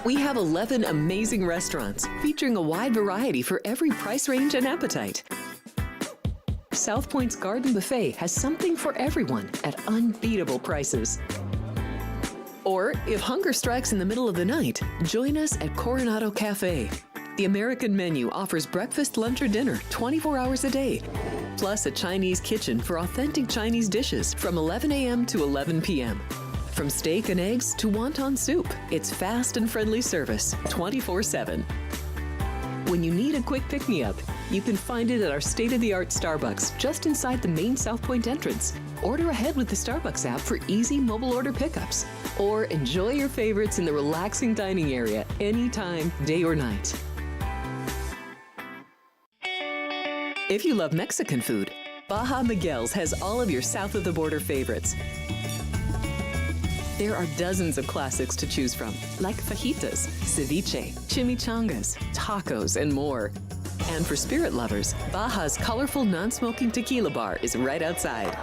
We have 11 amazing restaurants featuring a wide variety for every price range and appetite. South Point's Garden Buffet has something for everyone at unbeatable prices. Or, if hunger strikes in the middle of the night, join us at Coronado Cafe. The American menu offers breakfast, lunch, or dinner 24 hours a day, plus a Chinese kitchen for authentic Chinese dishes from 11 a.m. to 11 p.m. From steak and eggs to wonton soup, it's fast and friendly service 24/7. When you need a quick pick-me-up, you can find it at our state-of-the-art Starbucks just inside the main South Point entrance. Order ahead with the Starbucks app for easy mobile order pickups. Or enjoy your favorites in the relaxing dining area anytime, day or night. If you love Mexican food, Baja Miguel's has all of your south-of-the-border favorites. There are dozens of classics to choose from, like fajitas, ceviche, chimichangas, tacos, and more. And for spirit lovers, Baja's colorful non-smoking tequila bar is right outside.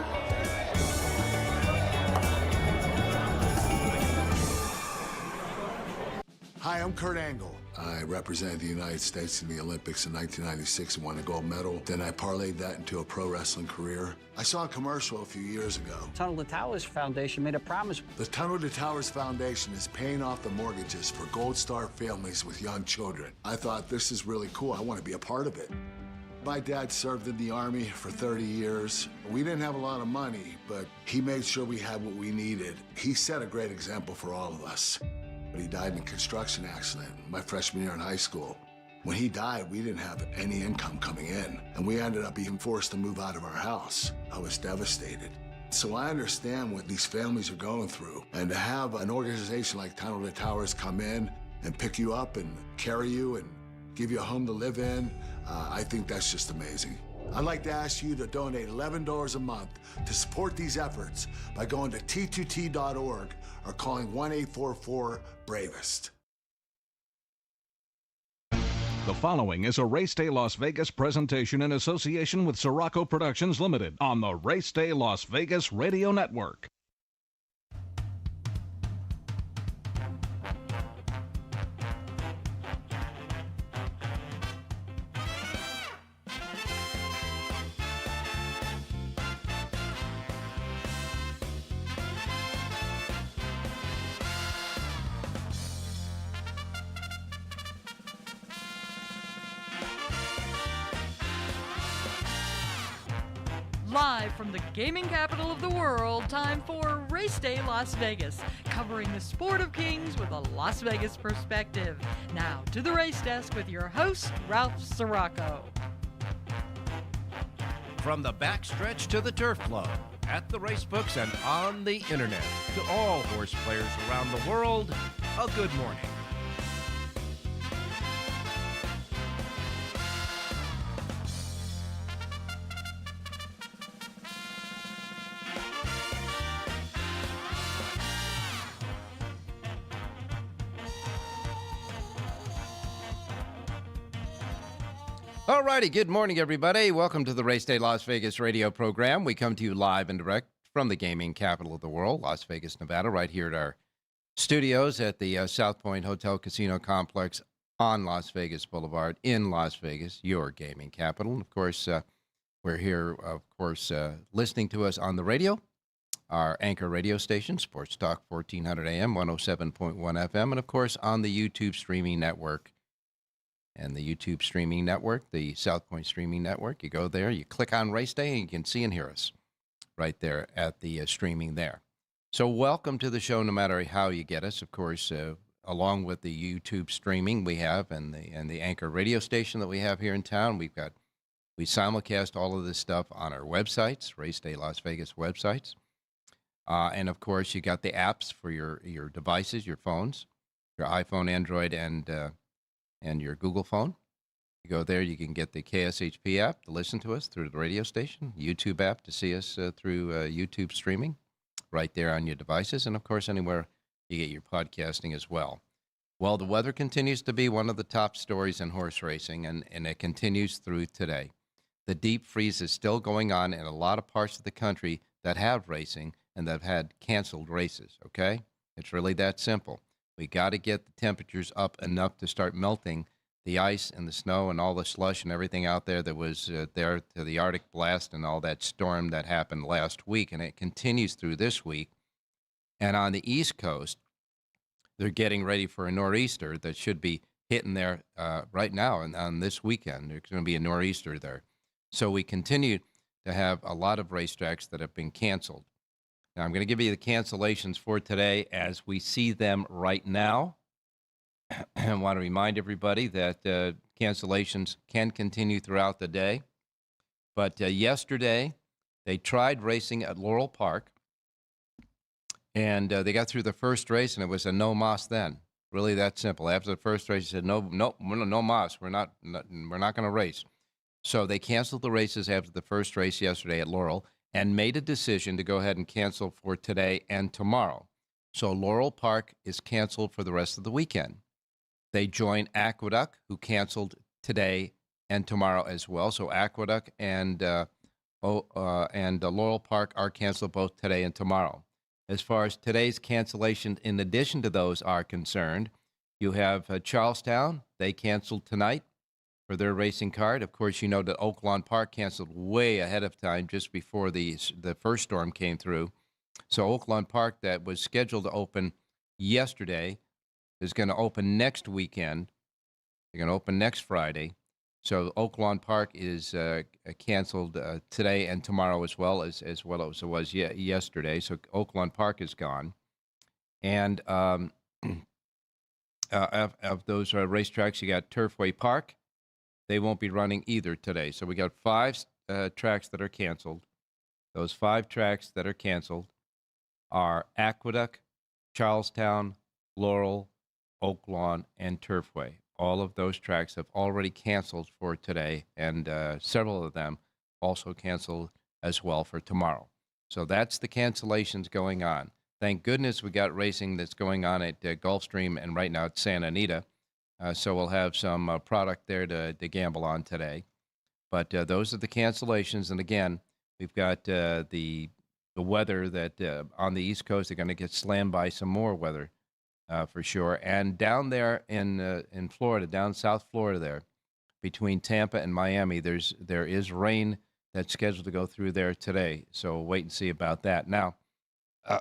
Hi, I'm Kurt Angle. I represented the United States in the Olympics in 1996 and won a gold medal. Then I parlayed that into a pro wrestling career. I saw a commercial a few years ago. Tunnel to Towers Foundation made a promise. The Tunnel to Towers Foundation is paying off the mortgages for Gold Star families with young children. I thought, this is really cool. I want to be a part of it. My dad served in the Army for 30 years. We didn't have a lot of money, but he made sure we had what we needed. He set a great example for all of us. He died in a construction accident my freshman year in high school. When he died, we didn't have any income coming in, and we ended up being forced to move out of our house. I was devastated. So I understand what these families are going through, and to have an organization like Tunnel to Towers come in and pick you up and carry you and give you a home to live in, I think that's just amazing. I'd like to ask you to donate $11 a month to support these efforts by going to t2t.org or calling 1-844-BRAVEST. The following is a Race Day Las Vegas presentation in association with Siraco Productions Limited on the Race Day Las Vegas Radio Network. Live from the gaming capital of the world, time for Race Day Las Vegas, covering the sport of kings with a Las Vegas perspective. Now to the race desk with your host, Ralph Siraco. From the backstretch to the turf club, at the race books and on the internet, to all horse players around the world, a good morning. All righty, good morning, everybody. Welcome to the Race Day Las Vegas radio program. We come to you live and direct from the gaming capital of the world, Las Vegas, Nevada, right here at our studios at the South Point Hotel Casino Complex on Las Vegas Boulevard in Las Vegas, your gaming capital. And of course, we're here, listening to us on the radio, our anchor radio station, Sports Talk 1400 AM, 107.1 FM, and of course on the YouTube streaming network. And the YouTube streaming network, the South Point streaming network, you go there, you click on Race Day, and you can see and hear us right there at the streaming there. So welcome to the show, no matter how you get us. Of course, along with the YouTube streaming we have and the anchor radio station that we have here in town, we simulcast all of this stuff on our websites, Race Day Las Vegas websites. And of course, you got the apps for your devices, your phones, your iPhone, Android, and your Google phone. You go there, you can get the KSHP app to listen to us through the radio station, YouTube app to see us through YouTube streaming right there on your devices, and of course anywhere you get your podcasting as well. Well, the weather continues to be one of the top stories in horse racing, and it continues through today. The deep freeze is still going on in a lot of parts of the country that have racing and that have had canceled races, okay? It's really that simple. We got to get the temperatures up enough to start melting the ice and the snow and all the slush and everything out there that was there to the Arctic blast and all that storm that happened last week. And it continues through this week. And on the East Coast, they're getting ready for a nor'easter that should be hitting there right now and on this weekend. There's going to be a nor'easter there. So we continue to have a lot of racetracks that have been canceled. Now, I'm going to give you the cancellations for today as we see them right now. I want to remind everybody that cancellations can continue throughout the day. But yesterday, they tried racing at Laurel Park, and they got through the first race, and it was a no mas then. Really that simple. After the first race, they said, no mas. We're not going to race. So they canceled the races after the first race yesterday at Laurel and made a decision to go ahead and cancel for today and tomorrow. So Laurel Park is canceled for the rest of the weekend. They join Aqueduct, who canceled today and tomorrow as well. So Aqueduct and Laurel Park are canceled both today and tomorrow. As far as today's cancellations, in addition to those are concerned, you have Charlestown. They canceled tonight for their racing card. Of course, you know that Oaklawn Park canceled way ahead of time, just before the first storm came through. So Oaklawn Park, that was scheduled to open yesterday, is going to open next weekend. They're going to open next Friday. So Oaklawn Park is canceled today and tomorrow as well as it was yesterday. So Oaklawn Park is gone. And of those racetracks, you got Turfway Park. They won't be running either today. So we got 5 tracks that are canceled. Those 5 tracks that are canceled are Aqueduct, Charlestown, Laurel, Oaklawn, and Turfway. All of those tracks have already canceled for today, and several of them also canceled as well for tomorrow. So that's the cancellations going on. Thank goodness we got racing that's going on at Gulfstream and right now at Santa Anita. So we'll have some product there to gamble on today. But those are the cancellations. And again, we've got the weather that on the East Coast, they're going to get slammed by some more weather for sure. And down there in Florida, down South Florida there, between Tampa and Miami, there is rain that's scheduled to go through there today. So we'll wait and see about that. Now,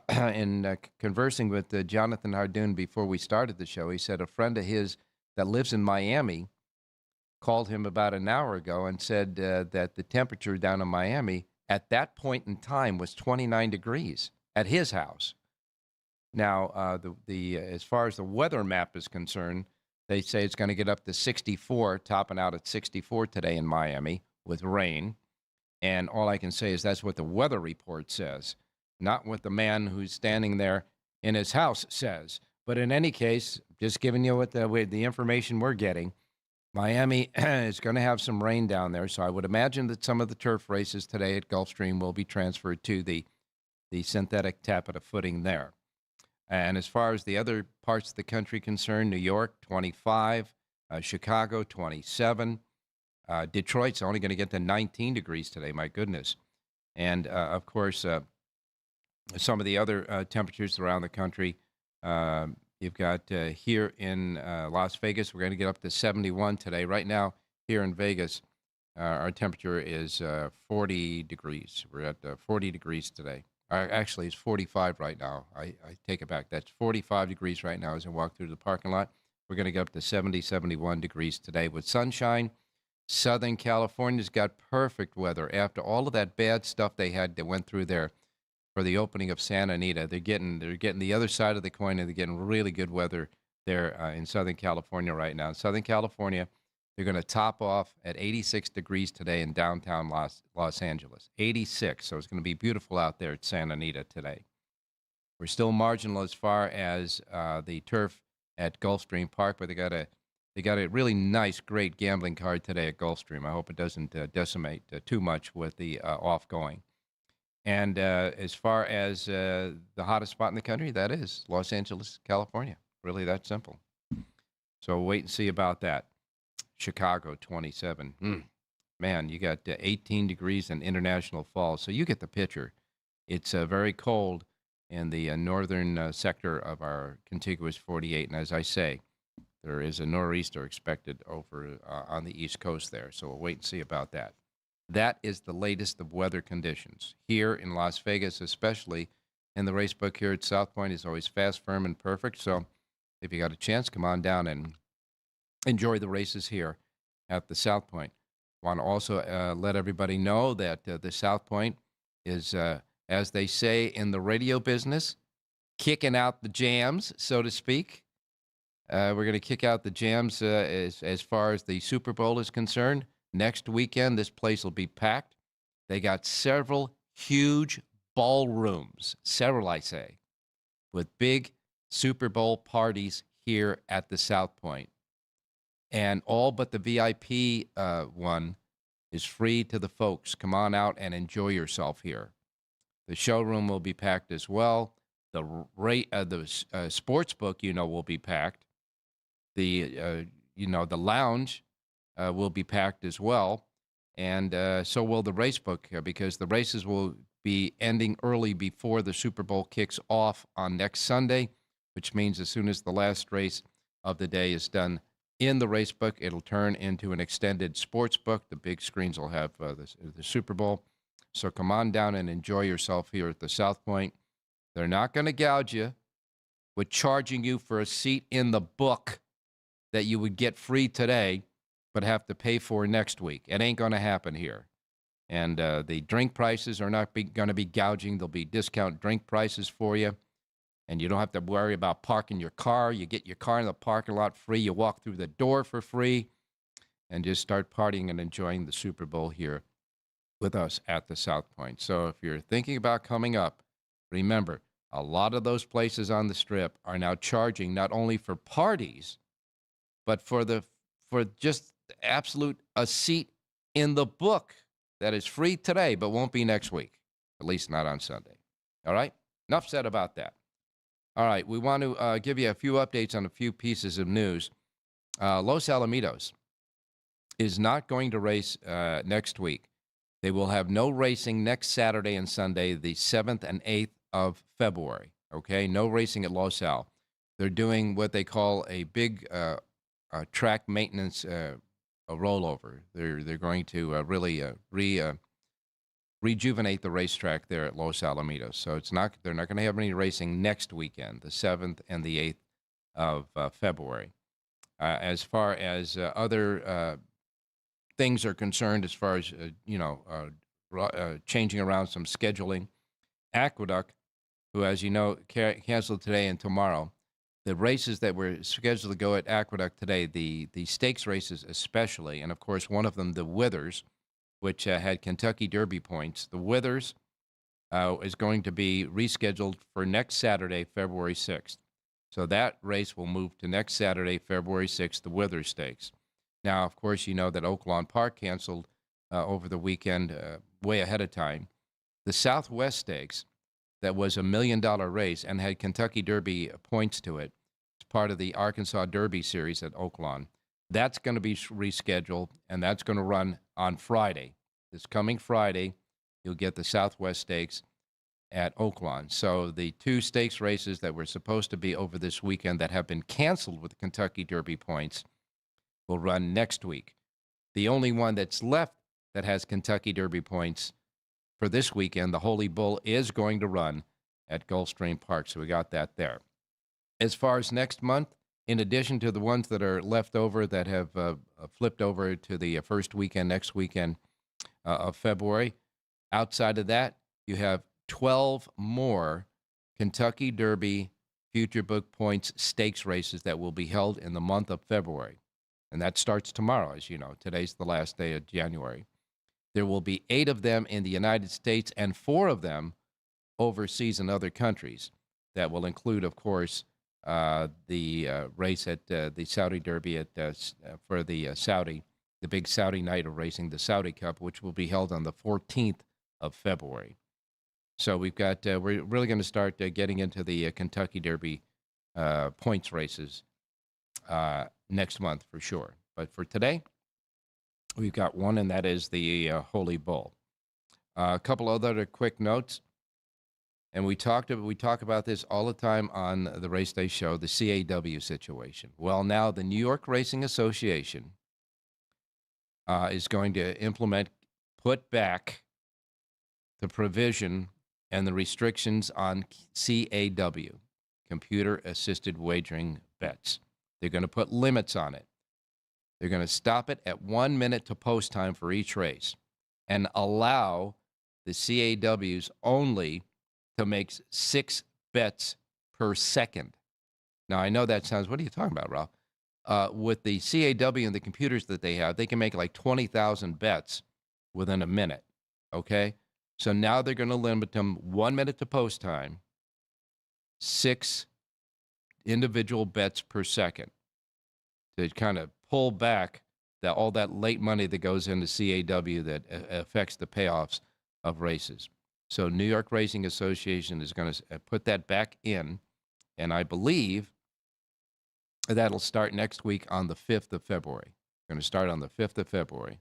in conversing with Jonathan Hardoon before we started the show, he said a friend of his that lives in Miami called him about an hour ago and said that the temperature down in Miami at that point in time was 29 degrees at his house. Now, as far as the weather map is concerned, they say it's going to get up to 64, topping out at 64 today in Miami with rain. And all I can say is that's what the weather report says, not what the man who's standing there in his house says. But in any case, just giving you what the information we're getting, Miami is going to have some rain down there. So I would imagine that some of the turf races today at Gulfstream will be transferred to the synthetic taffeta footing there. And as far as the other parts of the country concerned, New York, 25, Chicago, 27. Detroit's only going to get to 19 degrees today, my goodness. And, of course, some of the other temperatures around the country, you've got here in Las Vegas, we're going to get up to 71 today. Right now, here in Vegas, our temperature is 40 degrees. We're at 40 degrees today. Actually, it's 45 right now. I take it back. That's 45 degrees right now as I walk through the parking lot. We're going to get up to 70, 71 degrees today with sunshine. Southern California's got perfect weather. After all of that bad stuff they went through there for the opening of Santa Anita, they're getting the other side of the coin, and they're getting really good weather there in Southern California right now. In Southern California, they're going to top off at 86 degrees today in downtown Los Angeles. 86, so it's going to be beautiful out there at Santa Anita today. We're still marginal as far as the turf at Gulfstream Park, but they got a really nice, great gambling card today at Gulfstream. I hope it doesn't decimate too much with the off-going. And as far as the hottest spot in the country, that is Los Angeles, California. Really that simple. So we'll wait and see about that. Chicago, 27. Man, you got 18 degrees in International Falls. So you get the picture. It's very cold in the northern sector of our contiguous 48. And as I say, there is a nor'easter expected over on the East Coast there. So we'll wait and see about that. That is the latest of weather conditions. Here in Las Vegas, especially, and the race book here at South Point is always fast, firm, and perfect. So if you got a chance, come on down and enjoy the races here at the South Point. Want to also let everybody know that the South Point is, as they say in the radio business, kicking out the jams, so to speak. We're going to kick out the jams as far as the Super Bowl is concerned. Next weekend, this place will be packed. They got several huge ballrooms, several, I say, with big Super Bowl parties here at the South Point. And all but the VIP one is free to the folks. Come on out and enjoy yourself here. The showroom will be packed as well. The sports book, will be packed. The lounge will be packed as well, and so will the race book because the races will be ending early before the Super Bowl kicks off on next Sunday, which means as soon as the last race of the day is done in the race book, it'll turn into an extended sports book. The big screens will have the Super Bowl. So come on down and enjoy yourself here at the South Point. They're not going to gouge you with charging you for a seat in the book that you would get free today, but have to pay for next week. It ain't going to happen here. And the drink prices are not going to be gouging. There'll be discount drink prices for you. And you don't have to worry about parking your car. You get your car in the parking lot free. You walk through the door for free and just start partying and enjoying the Super Bowl here with us at the South Point. So if you're thinking about coming up, remember, a lot of those places on the Strip are now charging not only for parties, but for just absolute a seat in the book that is free today, but won't be next week, at least not on Sunday. All right? Enough said about that. All right, we want to give you a few updates on a few pieces of news. Los Alamitos is not going to race next week. They will have no racing next Saturday and Sunday, the 7th and 8th of February. Okay, no racing at Los Al. They're doing what they call a big track maintenance a rollover. They're going to really rejuvenate the racetrack there at Los Alamitos. So they're not going to have any racing next weekend, the 7th and the 8th of February. As far as other things are concerned, as far as changing around some scheduling, Aqueduct, who, as you know, canceled today and tomorrow. The races that were scheduled to go at Aqueduct today, the stakes races especially, and of course one of them, the Withers, which had Kentucky Derby points. The Withers is going to be rescheduled for next Saturday, February 6th. So that race will move to next Saturday, February 6th, the Withers Stakes. Now, of course, you know that Oaklawn Park canceled over the weekend way ahead of time. The Southwest Stakes, that was $1 million race and had Kentucky Derby points to it. It's part of the Arkansas Derby series at Oaklawn. That's going to be rescheduled, and that's going to run on Friday. This coming Friday, you'll get the Southwest Stakes at Oaklawn. So the two stakes races that were supposed to be over this weekend that have been canceled with Kentucky Derby points will run next week. The only one that's left that has Kentucky Derby points for this weekend, the Holy Bull, is going to run at Gulfstream Park. So we got that there. As far as next month, in addition to the ones that are left over that have flipped over to the first weekend, next weekend of February, outside of that, you have 12 more Kentucky Derby Future Book Points stakes races that will be held in the month of February. And that starts tomorrow, as you know. Today's the last day of January. There will be 8 of them in the United States and 4 of them overseas in other countries. That will include, of course, the race at the Saudi Derby for the big Saudi night of racing, the Saudi Cup, which will be held on the 14th of February. So we've got we're really going to start getting into the Kentucky Derby points races next month for sure. But for today, we've got one, and that is the Holy Bull. A couple other quick notes. And we talk about this all the time on the Race Day Show, the CAW situation. Well, now the New York Racing Association is going to put back the provision and the restrictions on CAW, computer-assisted wagering bets. They're going to put limits on it. They're going to stop it at 1 minute to post time for each race and allow the CAWs only to make 6 bets per second. Now, I know that sounds, what are you talking about, Ralph? With the CAW and the computers that they have, they can make like 20,000 bets within a minute, okay? So now they're going to limit them 1 minute to post time, 6 individual bets per second to kind of pull back all that late money that goes into CAW that affects the payoffs of races. So New York Racing Association is going to put that back in, and I believe that'll start next week on the 5th of February. Going to start on the 5th of February,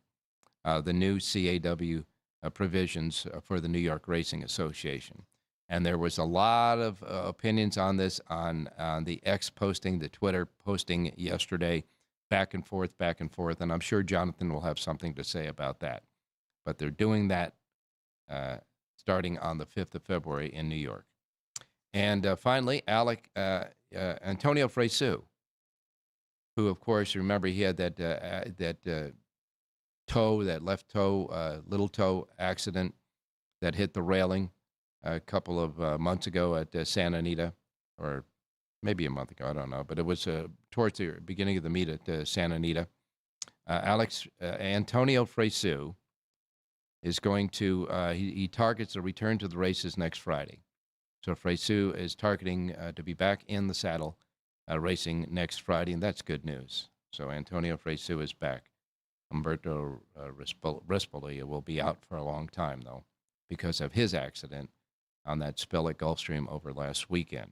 the new CAW provisions for the New York Racing Association. And there was a lot of opinions on this on the X posting, the Twitter posting yesterday, back and forth, and I'm sure Jonathan will have something to say about that. But they're doing that starting on the 5th of February in New York. And finally, Antonio Fresu, who, of course, remember, he had that left toe, little toe accident that hit the railing a couple of months ago at Santa Anita, or maybe a month ago, I don't know, but it was towards the beginning of the meet at Santa Anita. Antonio Fresu is going to, he targets a return to the races next Friday. So Fresu is targeting to be back in the saddle racing next Friday, and that's good news. So Antonio Fresu is back. Humberto Rispoli will be out for a long time, though, because of his accident on that spill at Gulfstream over last weekend.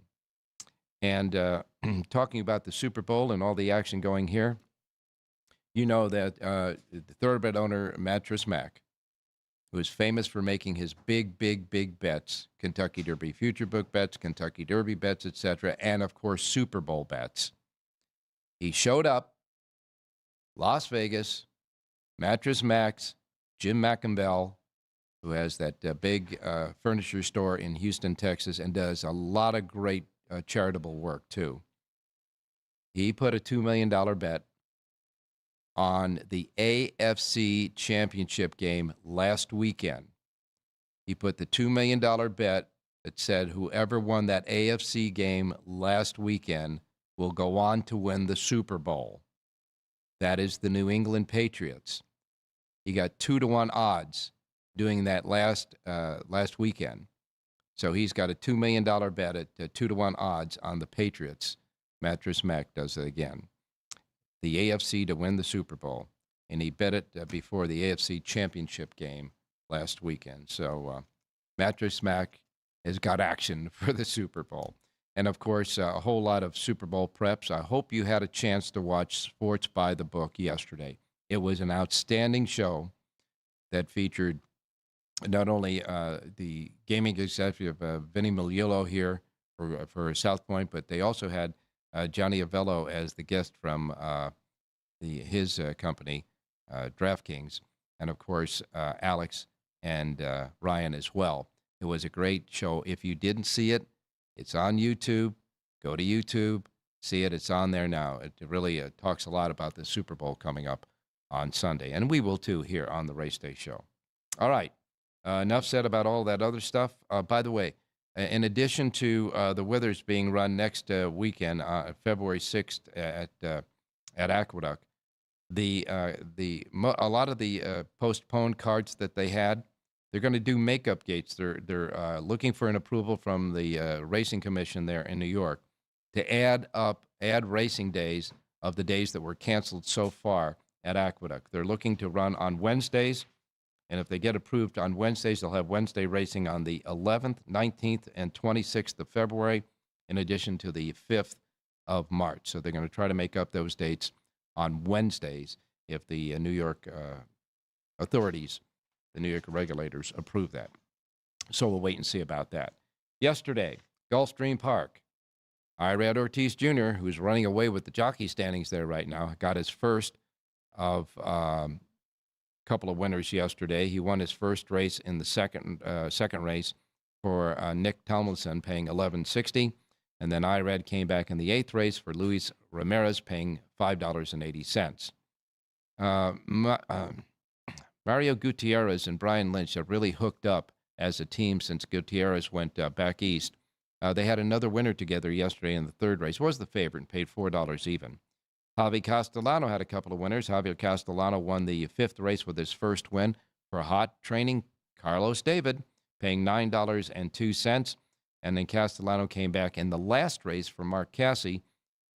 And talking about the Super Bowl and all the action going here, you know that the thoroughbred owner, Mattress Mac, who is famous for making his big bets, Kentucky Derby future book bets, Kentucky Derby bets, etc., and, of course, Super Bowl bets. He showed up, Las Vegas, Mattress Mac's Jim McImbell, who has that big furniture store in Houston, Texas, and does a lot of great charitable work, too. He put a $2 million bet on the AFC Championship game last weekend. He put the $2 million bet that said whoever won that AFC game last weekend will go on to win the Super Bowl. That is the New England Patriots. He got 2-to-1 odds doing that last weekend. So he's got a $2 million bet at 2-to-1 odds on the Patriots. Mattress Mac does it again. The AFC to win the Super Bowl. And he bet it before the AFC Championship game last weekend. So Mattress Mac has got action for the Super Bowl. And, of course, a whole lot of Super Bowl preps. I hope you had a chance to watch Sports by the Book yesterday. It was an outstanding show that featured not only the gaming executive, Vinny Miliolo here for South Point, but they also had Johnny Avello as the guest from his company, DraftKings, and, of course, Alex and Ryan as well. It was a great show. If you didn't see it, it's on YouTube. Go to YouTube, see it. It's on there now. It really talks a lot about the Super Bowl coming up on Sunday, and we will, too, here on the Race Day Show. All right. Enough said about all that other stuff. By the way, in addition to the Withers being run next weekend, February 6th at Aqueduct, a lot of the postponed cards that they had, they're going to do makeup gates. They're looking for an approval from the Racing Commission there in New York to add racing days of the days that were canceled so far at Aqueduct. They're looking to run on Wednesdays. And if they get approved on Wednesdays, they'll have Wednesday racing on the 11th, 19th, and 26th of February, in addition to the 5th of March. So they're going to try to make up those dates on Wednesdays if the New York authorities, the New York regulators, approve that. So we'll wait and see about that. Yesterday, Gulfstream Park. Irad Ortiz Jr., who's running away with the jockey standings there right now, got his first of couple of winners yesterday. He won his first race in the second race for Nick Tomlinson, paying $11.60. And then Irad came back in the 8th race for Luis Ramirez, paying $5.80. Mario Gutierrez and Brian Lynch have really hooked up as a team since Gutierrez went back east. They had another winner together yesterday in the 3rd race. Was the favorite and paid $4 even. Javi Castellano had a couple of winners. Javier Castellano won the 5th race with his first win for hot training Carlos David, paying $9.02. And then Castellano came back in the last race for Mark Cassie,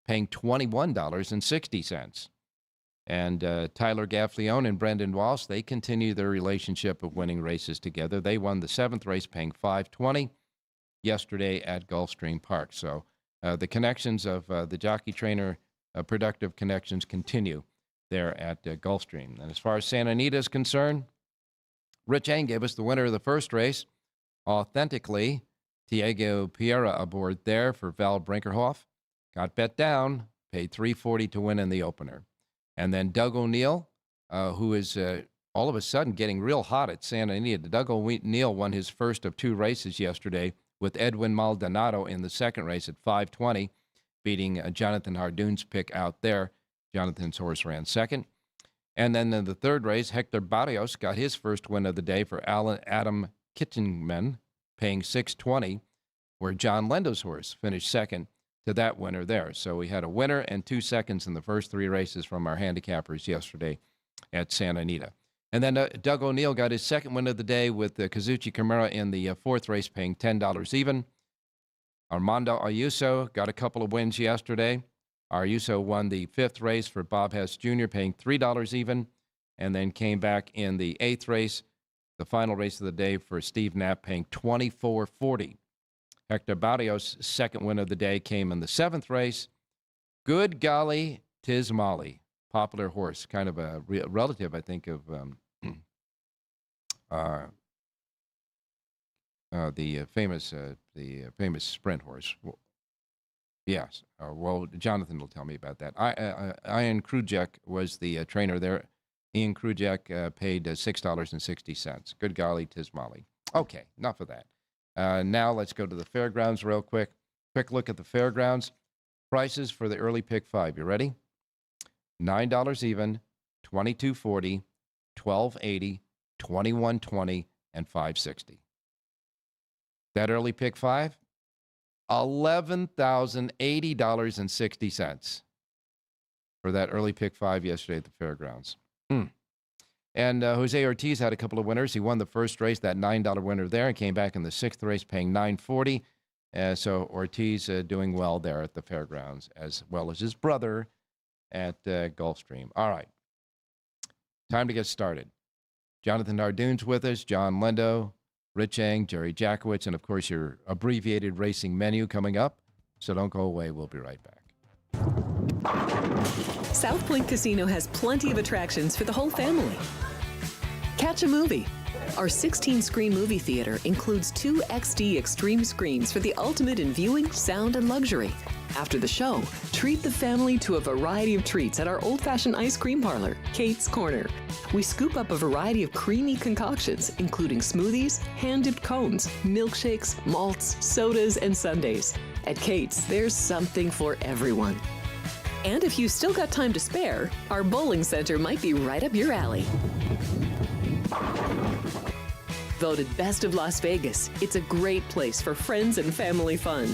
paying $21.60. And Tyler Gaffleone and Brendan Walsh, they continue their relationship of winning races together. They won the 7th race, paying $5.20 yesterday at Gulfstream Park. So the connections of the jockey trainer, productive connections continue there at Gulfstream. And as far as Santa Anita is concerned, Rich Eng gave us the winner of the first race. Authentically, Diego Piera aboard there for Val Brinkerhoff. Got bet down, paid $3.40 to win in the opener. And then Doug O'Neill, who is all of a sudden getting real hot at Santa Anita. Doug O'Neill won his first of 2 races yesterday with Edwin Maldonado in the 2nd race at $5.20, beating Jonathan Hardoon's pick out there. Jonathan's horse ran 2nd. And then in the 3rd race, Hector Barrios got his first win of the day for Adam Kitchenman, paying $6.20, where John Lindo's horse finished 2nd to that winner there. So we had a winner and 2 seconds in the first 3 races from our handicappers yesterday at Santa Anita. And then Doug O'Neill got his 2nd win of the day with Kazuchi Kimura in the 4th race, paying $10 even. Armando Ayuso got a couple of wins yesterday. Ayuso won the 5th race for Bob Hess Jr., paying $3 even, and then came back in the 8th race, the final race of the day for Steve Knapp, paying $24.40. Hector Barrios' 2nd win of the day came in the 7th race. Good golly, tis Molly. Popular horse, kind of a relative, I think, of the famous sprint horse. Yes. Well, Jonathan will tell me about that. Ian Krujek was the trainer there. Ian Krujek paid $6.60. Good golly, tis Molly. Okay, enough of that. Now let's go to the fairgrounds real quick. Quick look at the fairgrounds. Prices for the early pick 5. You ready? $9 even, $22.40, $12.80, $21.20, and $5.60. That early pick 5, $11,080.60 for that early pick 5 yesterday at the fairgrounds. And Jose Ortiz had a couple of winners. He won the first race, that $9 winner there, and came back in the 6th race paying $9.40. So Ortiz doing well there at the fairgrounds, as well as his brother at Gulfstream. All right. Time to get started. Jonathan Hardoon's with us, John Lindo, Rich Eng, Jerry Jackowitz, and, of course, your abbreviated racing menu coming up. So don't go away. We'll be right back. South Point Casino has plenty of attractions for the whole family. Catch a movie. Our 16-screen movie theater includes 2 XD Extreme screens for the ultimate in viewing, sound, and luxury. After the show, treat the family to a variety of treats at our old-fashioned ice cream parlor, Kate's Corner. We scoop up a variety of creamy concoctions, including smoothies, hand-dipped cones, milkshakes, malts, sodas, and sundaes. At Kate's, there's something for everyone. And if you've still got time to spare, our bowling center might be right up your alley. Voted Best of Las Vegas, it's a great place for friends and family fun.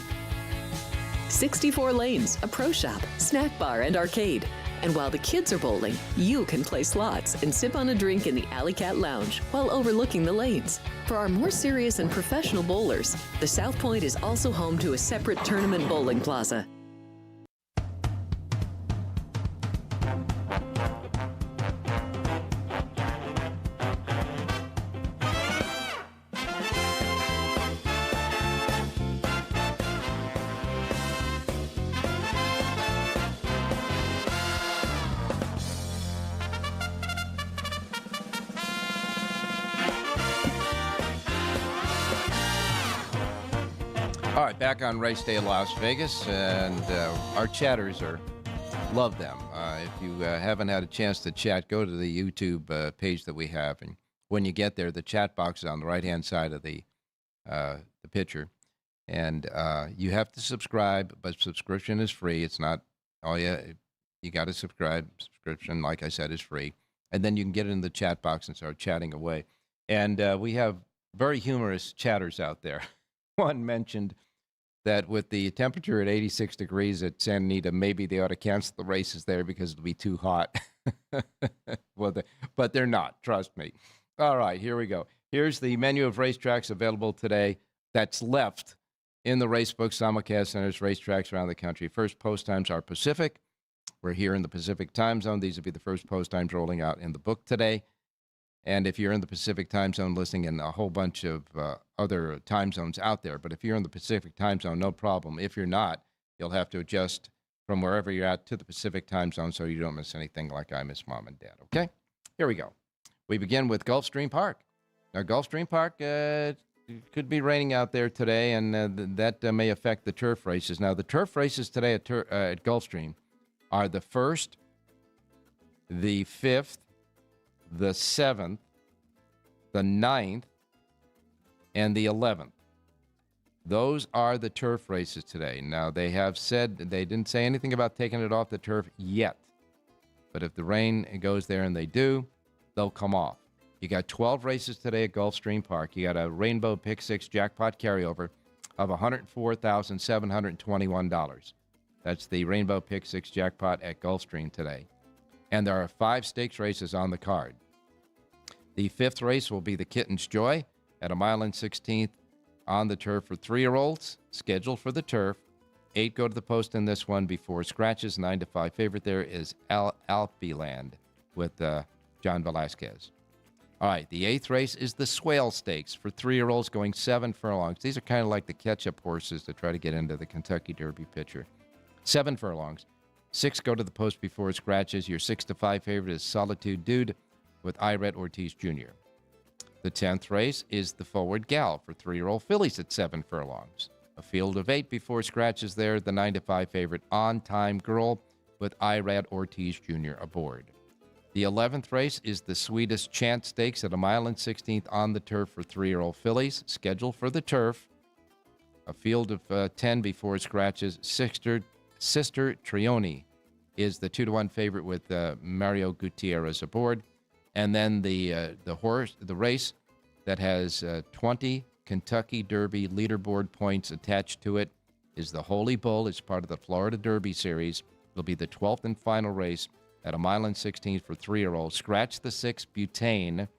64 lanes, a pro shop, snack bar, and arcade. And while the kids are bowling, you can play slots and sip on a drink in the Alley Cat Lounge while overlooking the lanes. For our more serious and professional bowlers, the South Point is also home to a separate tournament bowling plaza. All right, back on Race Day Las Vegas, and our chatters love them. If you haven't had a chance to chat, go to the YouTube page that we have, and when you get there, the chat box is on the right-hand side of the picture, and you have to subscribe, but subscription is free. It's not, you got to subscribe. Subscription, like I said, is free, and then you can get in the chat box and start chatting away. And we have very humorous chatters out there. One mentioned that with the temperature at 86 degrees at Santa Anita, maybe they ought to cancel the races there because it'll be too hot. But they're not, trust me. All right, here we go. Here's the menu of racetracks available today that's left in the Racebook simulcast centers, racetracks around the country. First post times are Pacific. We're here in the Pacific time zone. These will be the first post times rolling out in the book today. And if you're in the Pacific time zone, listening in a whole bunch of other time zones out there. But if you're in the Pacific time zone, no problem. If you're not, you'll have to adjust from wherever you're at to the Pacific time zone so you don't miss anything like I miss Mom and Dad. Okay? Here we go. We begin with Gulfstream Park. Now, Gulfstream Park could be raining out there today, and that may affect the turf races. Now, the turf races today at Gulfstream are the 1st, the 5th, the 7th, the 9th, and the 11th. Those are the turf races today. Now, they have said, they didn't say anything about taking it off the turf yet. But if the rain goes there, and they do, they'll come off. You got 12 races today at Gulfstream Park. You got a Rainbow Pick 6 jackpot carryover of $104,721. That's the Rainbow Pick 6 jackpot at Gulfstream today. And there are 5 stakes races on the card. The 5th race will be the Kitten's Joy at 1 mile and 16th on the turf for 3-year-olds, scheduled for the turf. 8 go to the post in this one before scratches. 9-5 favorite there is Alpeland with John Velasquez. All right, the 8th race is the Swale Stakes for 3-year-olds going 7 furlongs. These are kind of like the catch-up horses to try to get into the Kentucky Derby picture. 7 furlongs. 6 go to the post before scratches. Your 6-5 favorite is Solitude Dude with Iret Ortiz Jr. The 10th race is the Forward Gal for 3-year-old fillies at 7 furlongs. A field of 8 before scratches there. The 9-5 favorite On Time Girl with Iret Ortiz Jr. aboard. The 11th race is the Sweetest Chance Stakes at 1 mile and 16th on the turf for 3-year-old fillies, scheduled for the turf. A field of 10 before scratches. Sister Trioni is the 2-1 favorite with Mario Gutierrez aboard. And then the race that has 20 Kentucky Derby leaderboard points attached to it is the Holy Bull. It's part of the Florida Derby Series. It'll be the 12th and final race at 1 mile and 16th for 3-year-olds. Scratch the 6 Butane.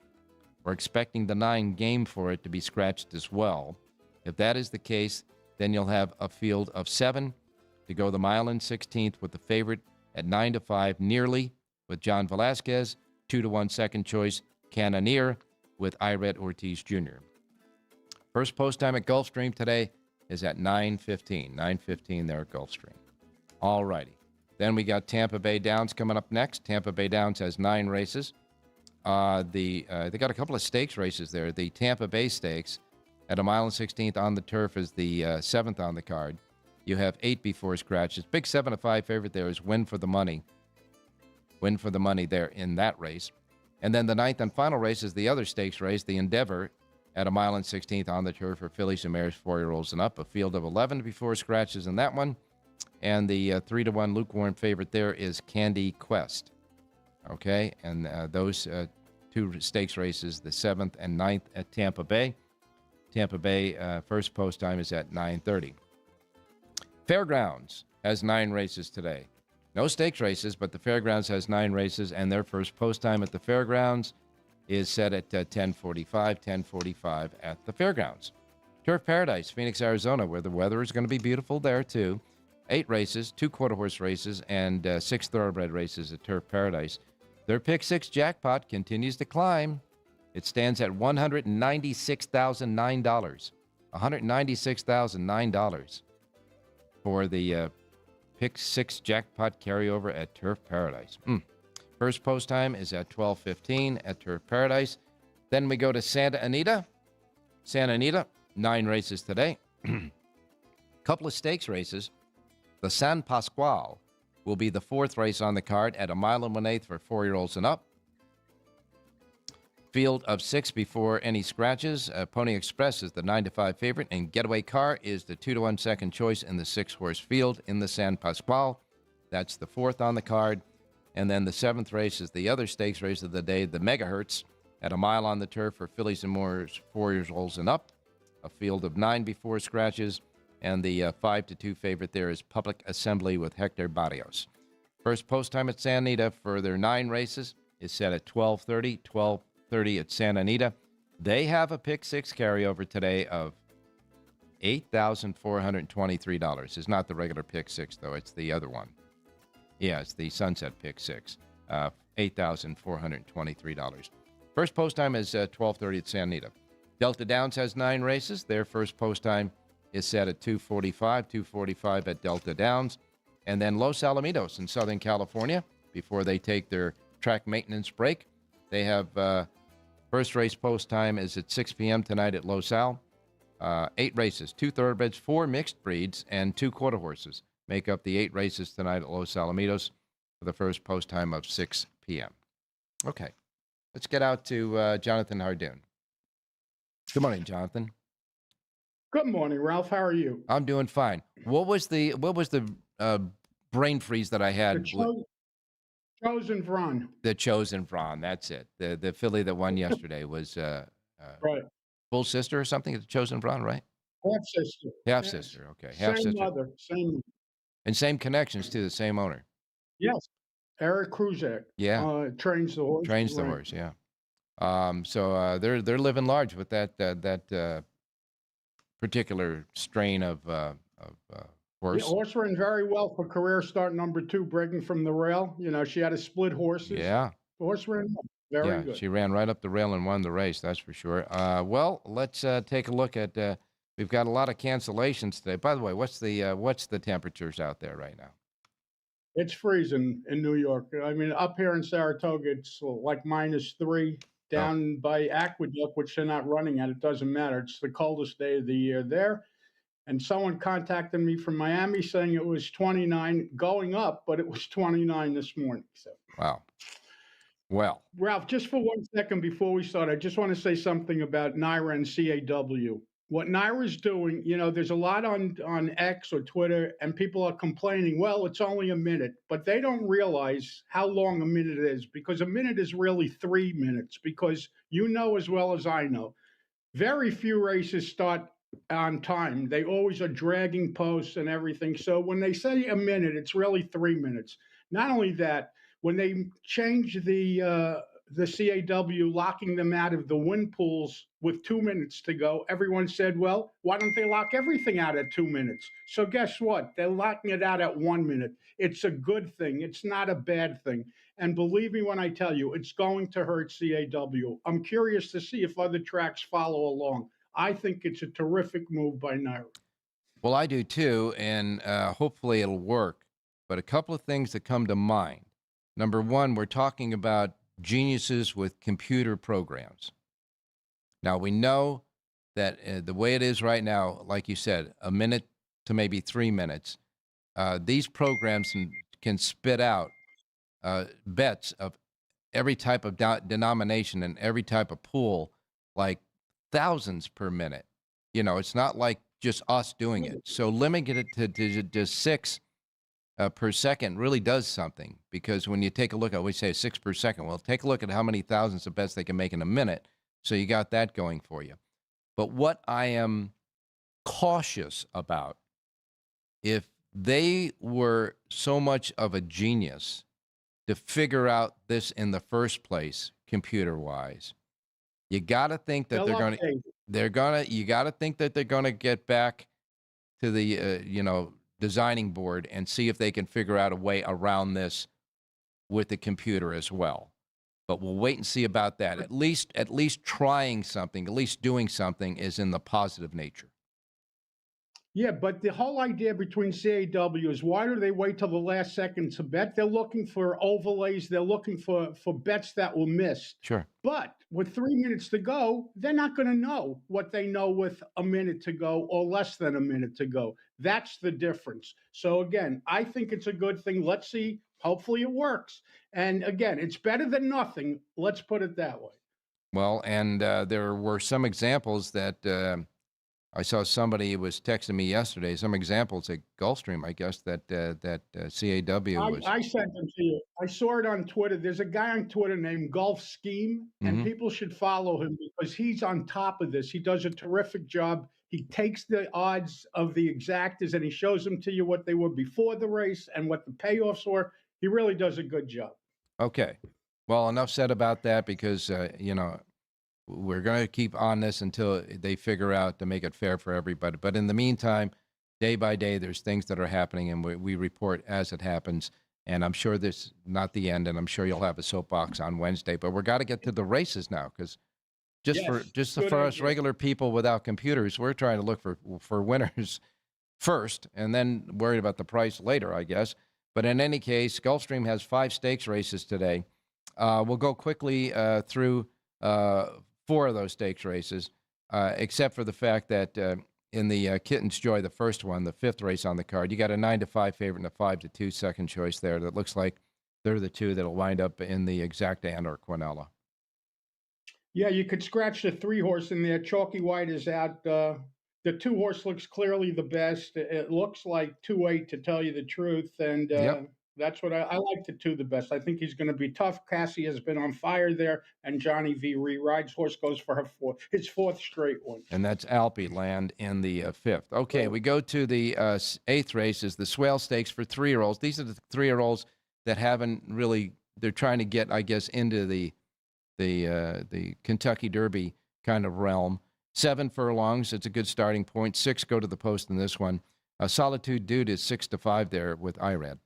We're expecting the 9 Game for it to be scratched as well. If that is the case, then you'll have a field of 7 to go the 1 mile and 16th with the favorite at 9-5 Nearly with John Velasquez. 2-1 second choice Cannoneer with Iret Ortiz Jr. First post time at Gulfstream today is at 9:15. 9:15 there at Gulfstream. All righty. Then we got Tampa Bay Downs coming up next. Tampa Bay Downs has 9 races. They got a couple of stakes races there. The Tampa Bay Stakes at 1 mile and 16th on the turf is the 7th on the card. You have 8 before scratches. Big 7-5 favorite there is Win for the Money. Win for the Money there in that race. And then the 9th and final race is the other stakes race, the Endeavor, at 1 mile and 16th on the turf for fillies and mares 4-year-olds and up. A field of 11 before scratches in that one. And the 3-1 lukewarm favorite there is Candy Quest. Okay, and those 2 stakes races, the 7th and 9th at Tampa Bay. Tampa Bay first post time is at 9:30. Fairgrounds has 9 races today. No stakes races, but the Fairgrounds has 9 races, and their first post time at the Fairgrounds is set at 10:45 at the Fairgrounds. Turf Paradise, Phoenix, Arizona, where the weather is going to be beautiful there, too. 8 races, 2 quarter-horse races, and 6 thoroughbred races at Turf Paradise. Their Pick 6 jackpot continues to climb. It stands at $196,009. $196,009 for the Pick 6 jackpot carryover at Turf Paradise. First post time is at 12:15 at Turf Paradise. Then we go to Santa Anita. Santa Anita, 9 races today. Couple of stakes races. The San Pasqual will be the 4th race on the card at 1 1/8 for 4-year-olds and up. Field of 6 before any scratches. Pony Express is the 9-5 favorite, and Getaway Car is the 2-1 second choice in the 6-horse field in the San Pasqual. That's the 4th on the card. And then the 7th race is the other stakes race of the day, the Megahertz, at 1 mile on the turf for fillies and moors, 4-year-olds and up. A field of 9 before scratches. And the 5-2 favorite there is Public Assembly with Hector Barrios. First post time at Santa Anita for their 9 races is set at 12:30, 12:30 at Santa Anita. They have a pick 6 carryover today of $8,423. It's not the regular pick 6, though. It's the other one. Yeah, it's the Sunset pick 6. $8,423. First post time is 12:30 at Santa Anita. Delta Downs has 9 races. Their first post time is set at 2:45 at Delta Downs. And then Los Alamitos in Southern California, before they take their track maintenance break, they have first race post time is at 6 p.m. tonight at Los Al. 8 races, 2 thoroughbreds, 4 mixed breeds, and 2 quarter horses make up the 8 races tonight at Los Alamitos for the first post time of 6 p.m. Okay, let's get out to Jonathan Hardoon. Good morning, Jonathan. Good morning, Ralph. How are you? I'm doing fine. What was the brain freeze that I had? Chosen Vron. The Chosen Vron. That's it. The filly that won yesterday was Right. full sister or something. The Chosen Vron, right? Half sister. Half Yes. sister. Okay, half Same sister. mother. Same. And same connections to the same owner. Yes. Eric Kruzak. Yeah. Trains the horse. Trains the Right. horse. Yeah. So they're living large with that particular strain of horse. Yeah, horse ran very well for career start number 2, breaking from the rail. You know, she had to split horses. Yeah. The horse ran well. Very good. She ran right up the rail and won the race. That's for sure. Well, let's take a look at. We've got a lot of cancellations today. By the way, what's the temperatures out there right now? It's freezing in New York. I mean, up here in Saratoga, it's like -3. Down by Aqueduct, which they're not running at, it doesn't matter. It's the coldest day of the year there. And someone contacted me from Miami saying it was 29 going up, but it was 29 this morning. So, Wow. Well, Ralph, just for 1 second before we start, I just want to say something about NYRA and CAW. What NYRA's doing, you know, there's a lot on X or Twitter, and people are complaining, well, it's only a minute. But they don't realize how long a minute is, because a minute is really 3 minutes, because you know as well as I know, very few races start on time. They always are dragging posts and everything. So when they say a minute, it's really 3 minutes. Not only that, when they change the CAW, locking them out of the win pools with 2 minutes to go, everyone said, well, why don't they lock everything out at 2 minutes? So guess what? They're locking it out at 1 minute. It's a good thing. It's not a bad thing. And believe me when I tell you, it's going to hurt CAW. I'm curious to see if other tracks follow along. I think it's a terrific move by NYRA. well, I do too, and hopefully it'll work. But a couple of things that come to mind. Number one, we're talking about geniuses with computer programs. Now, we know that the way it is right now, like you said, a minute to maybe 3 minutes, these programs can spit out bets of every type of denomination and every type of pool, like thousands per minute. You know, it's not like just us doing it. So limiting it to just 6 per second really does something, because when you take a look at, we say 6 per second, well, take a look at how many thousands of bets they can make in a minute. So you got that going for you. But what I am cautious about, if they were so much of a genius to figure out this in the first place, computer-wise, you got to think that you got to think that they're going to get back to the, designing board and see if they can figure out a way around this with the computer as well. But we'll wait and see about that. At least trying something, at least doing something is in the positive nature. Yeah, but the whole idea between CAW is why do they wait till the last second to bet? They're looking for overlays. They're looking for bets that were missed. Sure. But with 3 minutes to go, they're not going to know what they know with a minute to go or less than a minute to go. That's the difference. So again, I think it's a good thing. Let's see. Hopefully it works. And again, it's better than nothing. Let's put it that way. Well, and there were some examples that I saw somebody was texting me yesterday, some examples at Gulfstream, I guess, that CAW was. I sent them to you. I saw it on Twitter. There's a guy on Twitter named Golf Scheme, and people should follow him because he's on top of this. He does a terrific job. He takes the odds of the exactas and he shows them to you what they were before the race and what the payoffs were. He really does a good job. Okay. Well, enough said about that because, we're going to keep on this until they figure out to make it fair for everybody. But in the meantime, day by day, there's things that are happening, and we report as it happens. And I'm sure this is not the end, and I'm sure you'll have a soapbox on Wednesday. But we're got to get to the races now, because for us regular people without computers, we're trying to look for winners first, and then worried about the price later, I guess. But in any case, Gulfstream has 5 stakes races today. We'll go quickly through 4 of those stakes races, except for the fact that in the Kitten's Joy, the first one, the 5th race on the card, you got a 9-5 favorite and a 5-2 second choice there. That looks like they're the two that'll wind up in the Exacta and or Quinella. Yeah, you could scratch the 3-horse in there. Chalky White is out. The 2-horse looks clearly the best. It looks like 2-8 to tell you the truth, and that's what I like the 2 the best. I think he's going to be tough. Cassie has been on fire there, and Johnny V. Ride's horse goes for his 4th straight one. And that's Alpe Land in the 5th. Okay, we go to the 8th race is the Swale Stakes for 3-year-olds. These are the 3-year-olds that haven't really, they're trying to get, I guess, into the Kentucky Derby kind of realm. 7 furlongs, it's a good starting point. 6 go to the post in this one. Solitude Dude is 6-5 there with IRAD.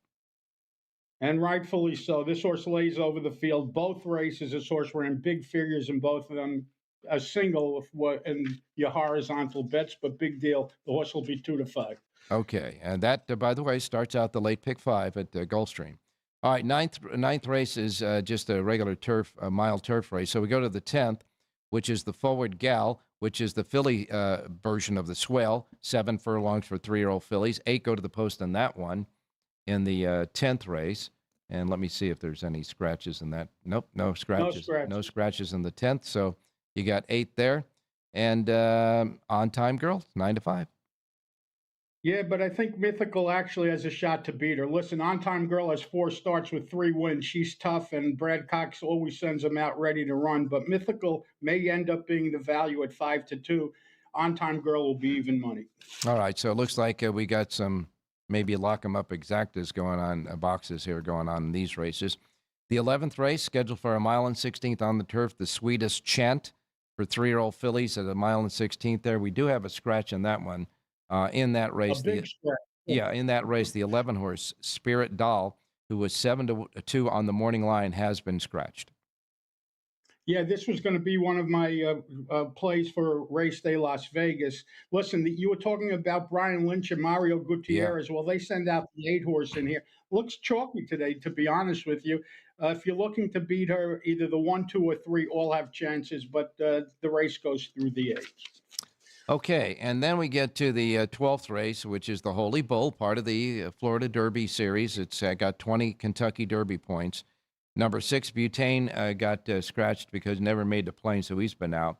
And rightfully so. This horse lays over the field. Both races, this horse were in big figures in both of them. A single in your horizontal bets, but big deal. The horse will be 2-5. Okay, and that, by the way, starts out the late pick 5 at Gulfstream. All right, ninth race is just a regular turf, a mile turf race. So we go to the 10th, which is the Forward Gal, which is the filly version of the Swale. 7 furlongs for 3-year-old fillies. 8 go to the post in that one in the 10th race. And let me see if there's any scratches in that. Nope, no scratches. No scratches in the 10th. So you got 8 there. And On Time Girl, 9-5. Yeah, but I think Mythical actually has a shot to beat her. Listen, On Time Girl has 4 starts with 3 wins. She's tough, and Brad Cox always sends them out ready to run. But Mythical may end up being the value at 5-2. On Time Girl will be even money. All right, so it looks like we got some maybe lock them up exactas going on, boxes here going on in these races. The 11th race, scheduled for 1 mile and 16th on the turf, the Sweetest Chant for 3-year-old fillies at 1 mile and 16th there. We do have a scratch in that one. In that race, in that race, the 11 horse Spirit Doll, who was 7-2 on the morning line, has been scratched. Yeah, this was going to be one of my plays for Race Day Las Vegas. Listen, you were talking about Brian Lynch and Mario Gutierrez. Yeah. Well, they send out the 8 horse in here. Looks chalky today, to be honest with you. If you're looking to beat her, either the 1, 2, or 3 all have chances, but the race goes through the 8. Okay, and then we get to the 12th race, which is the Holy Bull, part of the Florida Derby series. It's got 20 Kentucky Derby points. Number 6, Butane, got scratched because never made the plane, so he's been out.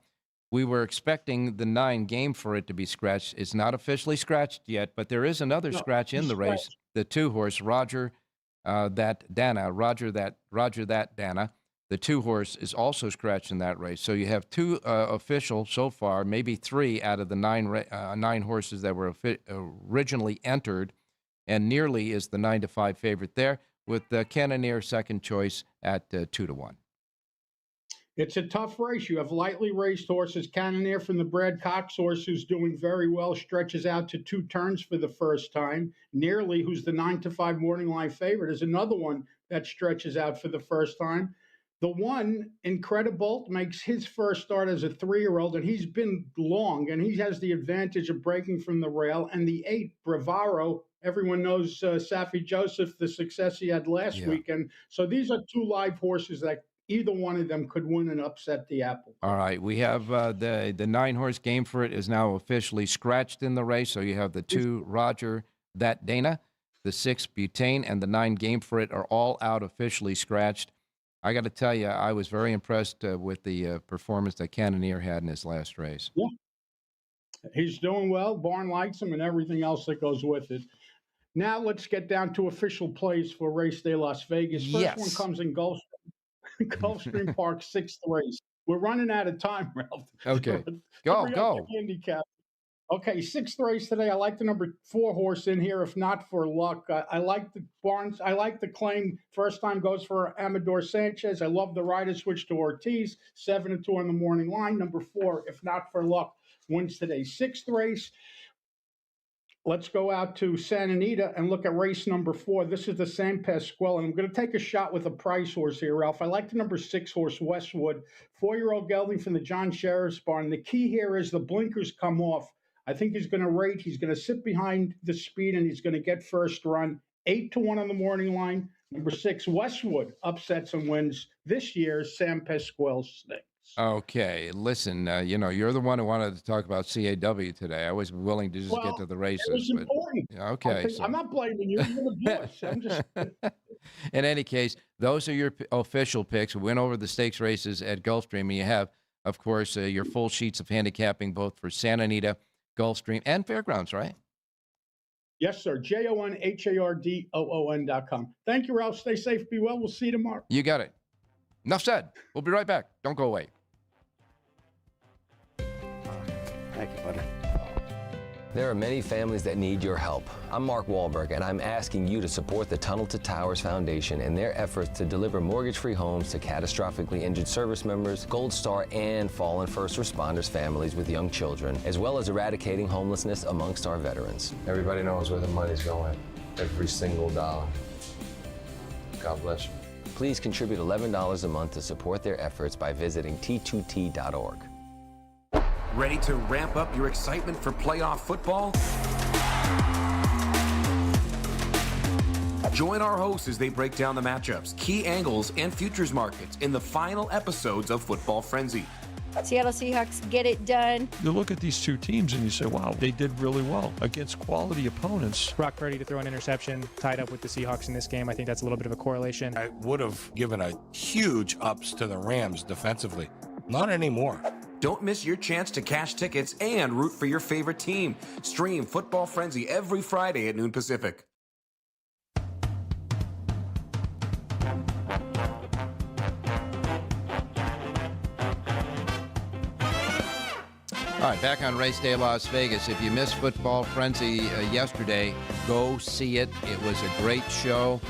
We were expecting the 9 Game for it to be scratched. It's not officially scratched yet, but there is another scratch in the race. The 2 horse, Roger That Dana. The 2 horse is also scratched in that race. So you have 2 official so far, maybe 3 out of the 9 horses that were originally entered, and Nearly is the 9-5 favorite there, with the Cannoneer second choice at 2-1. It's a tough race. You have lightly raced horses. Cannoneer from the Brad Cox horse, who's doing very well, stretches out to 2 turns for the first time. Nearly, who's the 9-5 morning line favorite, is another one that stretches out for the first time. The one, Incredibolt, makes his first start as a 3-year-old, and he's been long, and he has the advantage of breaking from the rail. And the 8, Bravaro, everyone knows Safi Joseph, the success he had last weekend. So these are 2 live horses that either one of them could win and upset the apple. All right, we have the 9-horse Game for It is now officially scratched in the race. So you have the 2, Roger, That Dana, the 6, Butane, and the 9, Game for It are all out officially scratched. I got to tell you, I was very impressed with the performance that Cannoneer had in his last race. Yeah, he's doing well. Barn likes him and everything else that goes with it. Now let's get down to official plays for Race Day Las Vegas. First one comes in Gulfstream Park, 6th race. We're running out of time, Ralph. Okay, go. Handicap. Okay, 6th race today. I like the number 4 horse in here, if not for luck. I like the Barnes. I like the claim. First time goes for Amador Sanchez. I love the rider switch to Ortiz. 7-2 on the morning line. Number 4, if not for luck, wins today. 6th race. Let's go out to Santa Anita and look at race number 4. This is the San Pasquale, and I'm going to take a shot with a price horse here, Ralph. I like the number 6 horse, Westwood. 4-year-old gelding from the John Sheriff's Barn. The key here is the blinkers come off. I think he's going to rate. He's going to sit behind the speed, and he's going to get first run. 8-1 on the morning line. Number 6, Westwood, upsets and wins this year's San Pasquale Stakes. Okay, listen, you're the one who wanted to talk about CAW today. I was willing to just get to the races. It was important. Okay. I'm not blaming you. You're the boss. I'm just... In any case, those are your official picks. We went over the stakes races at Gulfstream, and you have, of course, your full sheets of handicapping both for Santa Anita, Gulfstream, and Fairgrounds, right? Yes, sir. JONHARDOON.com. Thank you, Ralph. Stay safe. Be well. We'll see you tomorrow. You got it. Enough said. We'll be right back. Don't go away. Thank you, buddy. There are many families that need your help. I'm Mark Wahlberg, and I'm asking you to support the Tunnel to Towers Foundation in their efforts to deliver mortgage-free homes to catastrophically injured service members, Gold Star, and fallen first responders families with young children, as well as eradicating homelessness amongst our veterans. Everybody knows where the money's going. Every single dollar. God bless you. Please contribute $11 a month to support their efforts by visiting t2t.org. Ready to ramp up your excitement for playoff football? Join our hosts as they break down the matchups, key angles, and futures markets in the final episodes of Football Frenzy. Seattle Seahawks get it done. You look at these 2 teams and you say, wow, they did really well against quality opponents. Brock Purdy to throw an interception tied up with the Seahawks in this game. I think that's a little bit of a correlation. I would have given a huge ups to the Rams defensively. Not anymore. Don't miss your chance to cash tickets and root for your favorite team. Stream Football Frenzy every Friday at noon Pacific. All right, back on Race Day Las Vegas. If you missed Football Frenzy yesterday, go see it. It was a great show.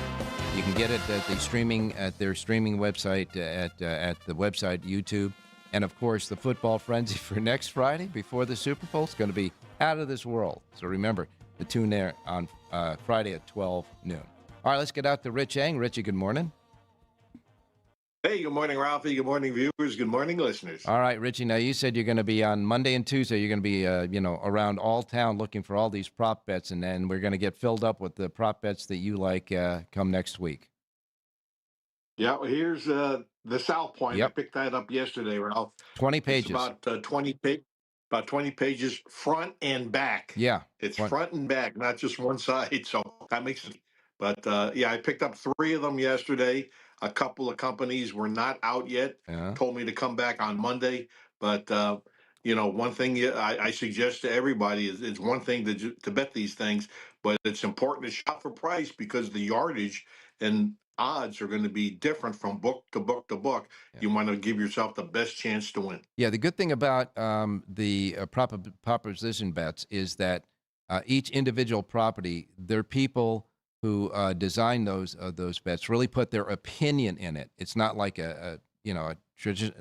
You can get it at their streaming website at the website YouTube. And, of course, the Football Frenzy for next Friday before the Super Bowl is going to be out of this world. So remember to tune there on Friday at 12 noon. All right, let's get out to Rich Eng. Richie, good morning. Hey, good morning, Ralphie. Good morning, viewers. Good morning, listeners. All right, Richie, now you said you're going to be on Monday and Tuesday. You're going to be, around all town looking for all these prop bets, and then we're going to get filled up with the prop bets that you like come next week. Yeah, well, here's the South Point. Yep. I picked that up yesterday, Ralph. 20 pages. It's about 20 pages front and back. Yeah. It's front and back, not just one side. So that makes it. But, I picked up 3 of them yesterday. A couple of companies were not out yet. Told me to come back on Monday. But, one thing I suggest to everybody is it's one thing to bet these things, but it's important to shop for price because the yardage and odds are going to be different from book to book to book. Yeah. You want to give yourself the best chance to win. Yeah, the good thing about the proposition bets is that each individual property, their people who design those bets really put their opinion in it. It's not like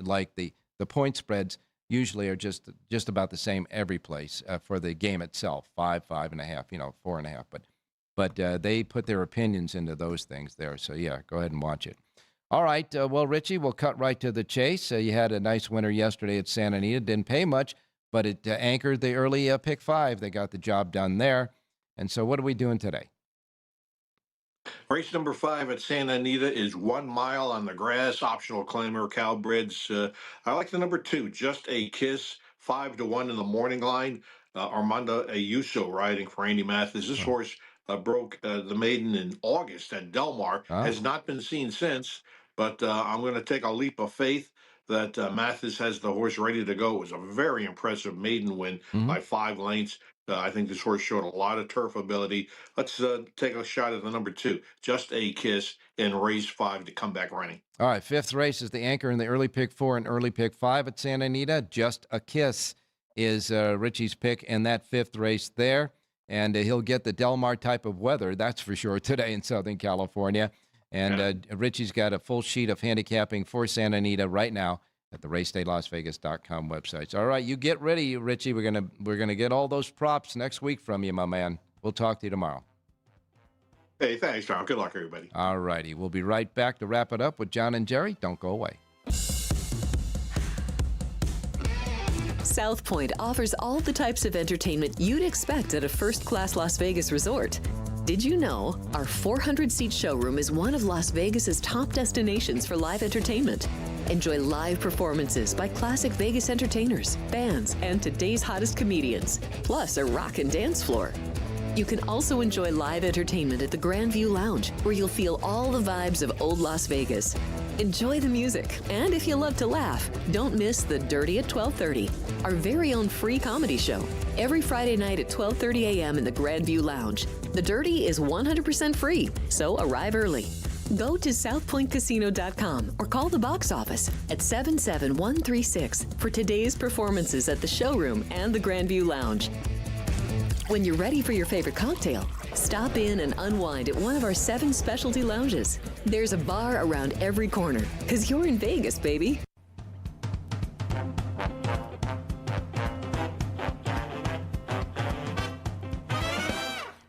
like the point spreads usually are just about the same every place for the game itself, 5, 5.5, 4.5, but they put their opinions into those things there. So yeah, go ahead and watch it. All right. Well, Richie, we'll cut right to the chase. You had a nice winner yesterday at Santa Anita. Didn't pay much, but it anchored the early pick 5. They got the job done there. And so what are we doing today? Race number 5 at Santa Anita is 1 mile on the grass, optional claimer, Cowbridge. I like the number 2, Just a Kiss, 5-1 in the morning line. Armando Ayuso riding for Andy Mathis. This horse broke the maiden in August at Del Mar. Has not been seen since, but I'm going to take a leap of faith that Mathis has the horse ready to go. It was a very impressive maiden win by 5 lengths. I think this horse showed a lot of turf ability. Let's take a shot at the number 2, Just a Kiss, in race 5 to come back running. All right, 5th race is the anchor in the early pick 4 and early pick 5 at Santa Anita. Just a Kiss is Richie's pick in that 5th race there. And he'll get the Del Mar type of weather, that's for sure, today in Southern California. And Richie's got a full sheet of handicapping for Santa Anita right now at the racedaylasvegas.com websites. All right, you get ready, Richie. We're gonna get all those props next week from you, my man. We'll talk to you tomorrow. Hey, thanks, John. Good luck, everybody. All righty. We'll be right back to wrap it up with John and Jerry. Don't go away. South Point offers all the types of entertainment you'd expect at a first-class Las Vegas resort. Did you know our 400-seat showroom is one of Las Vegas's top destinations for live entertainment? Enjoy live performances by classic Vegas entertainers, bands, and today's hottest comedians, plus a rock and dance floor. You can also enjoy live entertainment at the Grand View Lounge, where you'll feel all the vibes of old Las Vegas. Enjoy the music, and if you love to laugh, don't miss The Dirty at 12:30, our very own free comedy show, every Friday night at 12:30 a.m. in the Grand View Lounge. The Dirty is 100% free, so arrive early. Go to southpointcasino.com or call the box office at 77136 for today's performances at the showroom and the Grand View Lounge. When you're ready for your favorite cocktail, stop in and unwind at one of our 7 specialty lounges. There's a bar around every corner, because you're in Vegas, baby.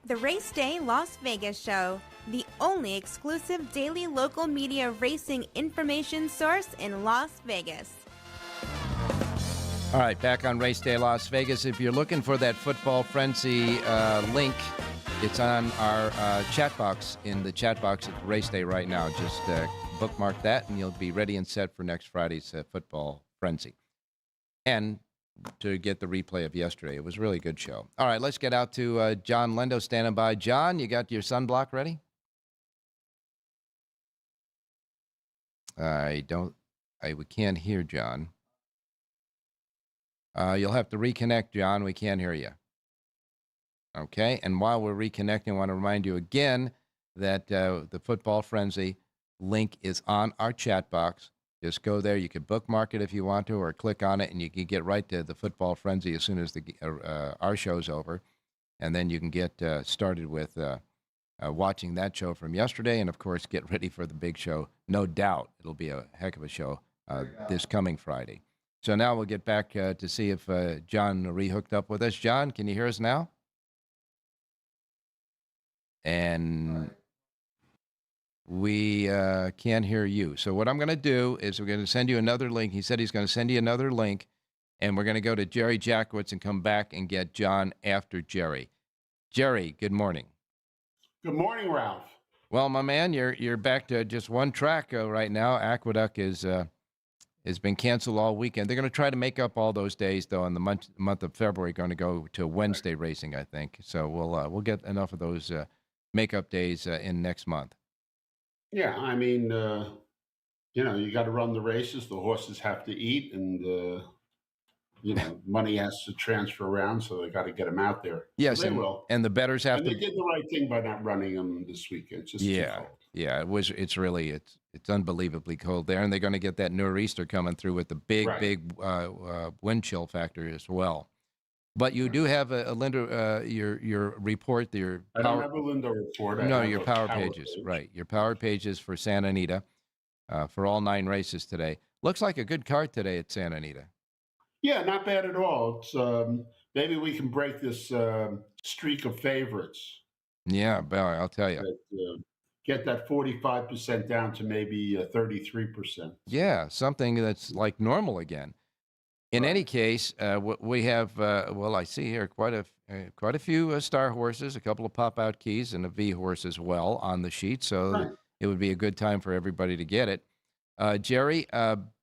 The Race Day Las Vegas Show, the only exclusive daily local media racing information source in Las Vegas. All right, back on Race Day Las Vegas. If you're looking for that Football Frenzy link, it's on our chat box, in the chat box at Race Day right now. Just bookmark that, and you'll be ready and set for next Friday's Football Frenzy. And to get the replay of yesterday. It was a really good show. All right, let's get out to John Lindo standing by. John, you got your sunblock ready? We can't hear John. You'll have to reconnect, John. We can't hear you. Okay, and while we're reconnecting, I want to remind you again that the Football Frenzy link is on our chat box. Just go there. You can bookmark it if you want to, or click on it, and you can get right to the Football Frenzy as soon as our show's over. And then you can get started with watching that show from yesterday, and, of course, get ready for the big show. No doubt it'll be a heck of a show this coming Friday. So now we'll get back to see if John re-hooked up with us. John, can you hear us now? And we can't hear you. So what I'm going to do is we're going to send you another link. He said he's going to send you another link, and we're going to go to Jerry Jackowitz and come back and get John after Jerry. Jerry, good morning. Good morning, Ralph. Well, my man, you're back to just one track right now. Aqueduct has been canceled all weekend. They're going to try to make up all those days, though. In the month of February, going to go to Wednesday racing, I think. So we'll get enough of those makeup days in next month. Yeah, I mean, you got to run the races. The horses have to eat, and money has to transfer around, so they got to get them out there. Yes, so they will. And the bettors have and to. They did the right thing by not running them this weekend. It's just twofold. Yeah. It's unbelievably cold there, and they're going to get that nor'easter coming through with the big wind chill factor as well. But you do have a Lindo, your report. I don't have a Lindo report. No, your power pages, right? Your power pages for Santa Anita for all 9 races today. Looks like a good card today at Santa Anita. Yeah, not bad at all. It's maybe we can break this streak of favorites. Yeah, I'll tell you. That get that 45% down to maybe 33%. Yeah, something that's like normal again. In any case, we have, I see here quite a few star horses, a couple of pop-out keys, and a V horse as well on the sheet. So it would be a good time for everybody to get it. Jerry,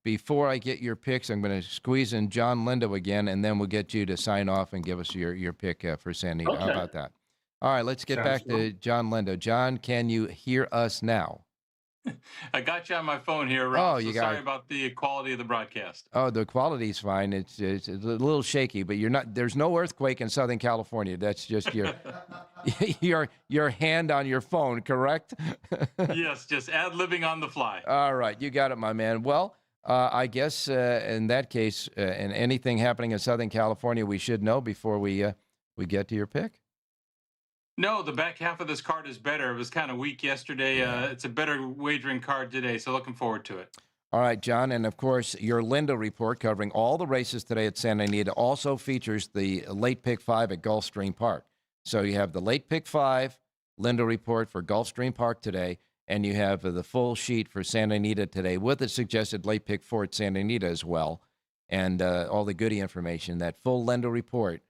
before I get your picks, I'm going to squeeze in John Lindo again, and then we'll get you to sign off and give us your pick for San Anita. How about that? All right, let's get back to John Lindo. John, can you hear us now? I got you on my phone here, Ralph. Oh, you got sorry it. about the quality of the broadcast. Oh, the quality's fine. It's a little shaky, but there's no earthquake in Southern California. That's just your hand on your phone, correct? Yes, just ad-libbing on the fly. All right, you got it, my man. Well, I guess in that case, and anything happening in Southern California, we should know before we get to your pick. No, the back half of this card is better. It was kind of weak yesterday. It's a better wagering card today, so looking forward to it. All right, John, and of course, your Lindo report covering all the races today at Santa Anita also features the late pick 5 at Gulfstream Park. So you have the late pick 5 Lindo report for Gulfstream Park today, and you have the full sheet for Santa Anita today with the suggested late pick 4 at Santa Anita as well, and all the goodie information. That full Lindo report,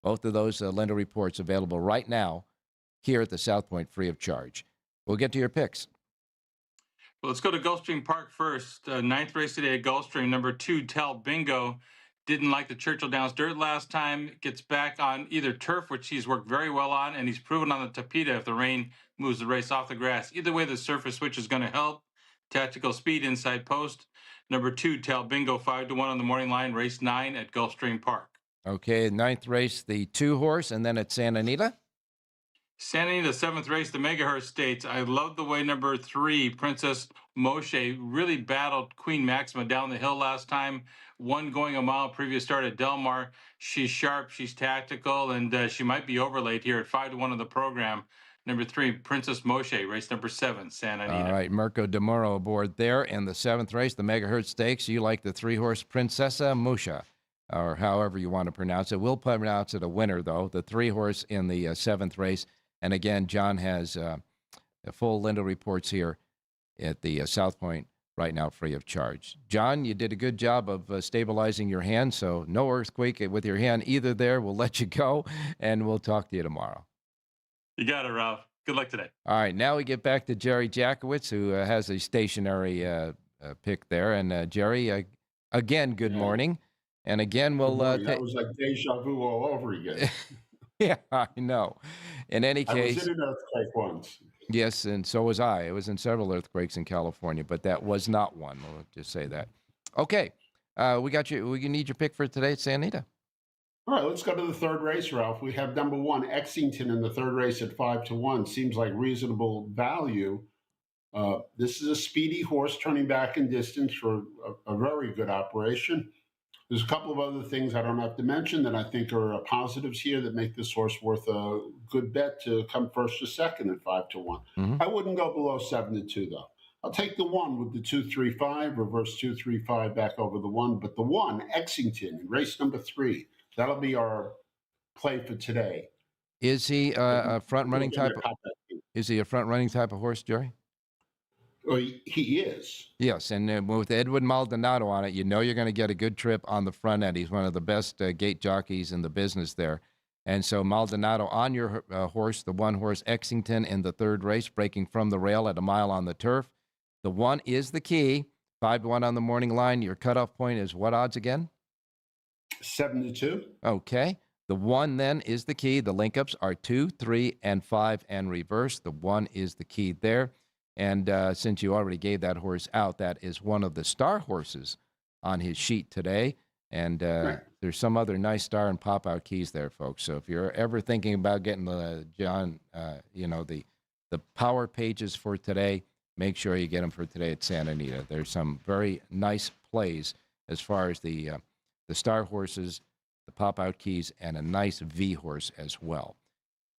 both of those Lindo reports available right now here at the South Point free of charge. We'll get to your picks. Well, let's go to Gulfstream Park first. Ninth race today at Gulfstream. Number 2, Tell Bingo. Didn't like the Churchill Downs dirt last time. Gets back on either turf, which he's worked very well on, and he's proven on the Tapeta if the rain moves the race off the grass. Either way, the surface switch is going to help. Tactical speed inside post. Number 2, Tell Bingo, 5-1 on the morning line. Race 9 at Gulfstream Park. Okay, ninth race, the 2 horse, and then at Santa Anita? Santa Anita, 7th race, the Megahurst Stakes. I love the way number 3, Princess Moshe, really battled Queen Maxima down the hill last time. Won going a mile previous start at Del Mar. She's sharp, she's tactical, and she might be overlaid here at 5-1 of the program. Number 3, Princess Moshe, race number 7, Santa Anita. All right, Mirko DeMoro aboard there. In the 7th race, the Megahertz Stakes, you like the 3-horse Princessa Musha, or however you want to pronounce it. We'll pronounce it a winner, though, the 3-horse in the 7th race. And again, John has full Lindo reports here at the South Point right now free of charge. John, you did a good job of stabilizing your hand, so no earthquake with your hand either there. We'll let you go, and we'll talk to you tomorrow. You got it, Ralph. Good luck today. All right, now we get back to Jerry Jackowitz, who has a stationary pick there. And Jerry, again, good morning. And again, we'll... that was like deja vu all over again. Yeah, I know. In any case... I was in an earthquake once. Yes, and so was I. I was in several earthquakes in California, but that was not one. We'll just say that. Okay, we got you. We need your pick for today at Santa Anita. All right, let's go to the 3rd race, Ralph. We have number 1, Exington, in the 3rd race at 5-1. Seems like reasonable value. This is a speedy horse turning back in distance for a very good operation. There's a couple of other things I don't have to mention that I think are positives here that make this horse worth a good bet to come first or second at 5-1. Mm-hmm. I wouldn't go below 7-2, though. I'll take the 1 with the 2-3-5, reverse 2-3-5 back over the 1. But the 1, Exington, in race number 3, that'll be our play for today. Is he a front-running type? Is he a front-running type of horse, Jerry? Well, he is. Yes, and with Edwin Maldonado on it, you know you're going to get a good trip on the front end. He's one of the best gate jockeys in the business there. And so Maldonado on your horse, the 1 horse Exington in the 3rd race, breaking from the rail at a mile on the turf. The 1 is the key. 5-1 on the morning line. Your cutoff point is what odds again? 7-2. Okay. The 1 then is the key. The link-ups are 2, 3, and 5 and reverse. The 1 is the key there. And since you already gave that horse out, that is one of the star horses on his sheet today. And there's some other nice star and pop-out keys there, folks. So if you're ever thinking about getting the the power pages for today, make sure you get them for today at Santa Anita. There's some very nice plays as far as the star horses, the pop-out keys, and a nice V horse as well.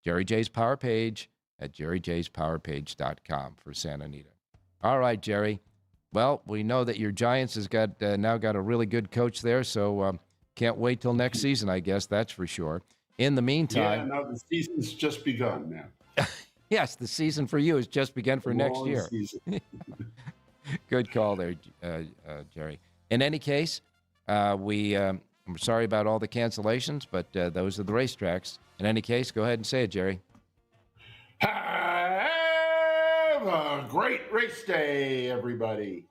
Jerry J's Power Page at jerryjspowerpage.com for Santa Anita. All right, Jerry. Well, we know that your Giants has got now got a really good coach there, so can't wait till next season, I guess, that's for sure. In the meantime... Yeah, no, the season's just begun now. Yes, the season for you has just begun for next Long year. season. Good call there, Jerry. In any case, I'm sorry about all the cancellations, but those are the racetracks. In any case, go ahead and say it, Jerry. Have a great race day, everybody.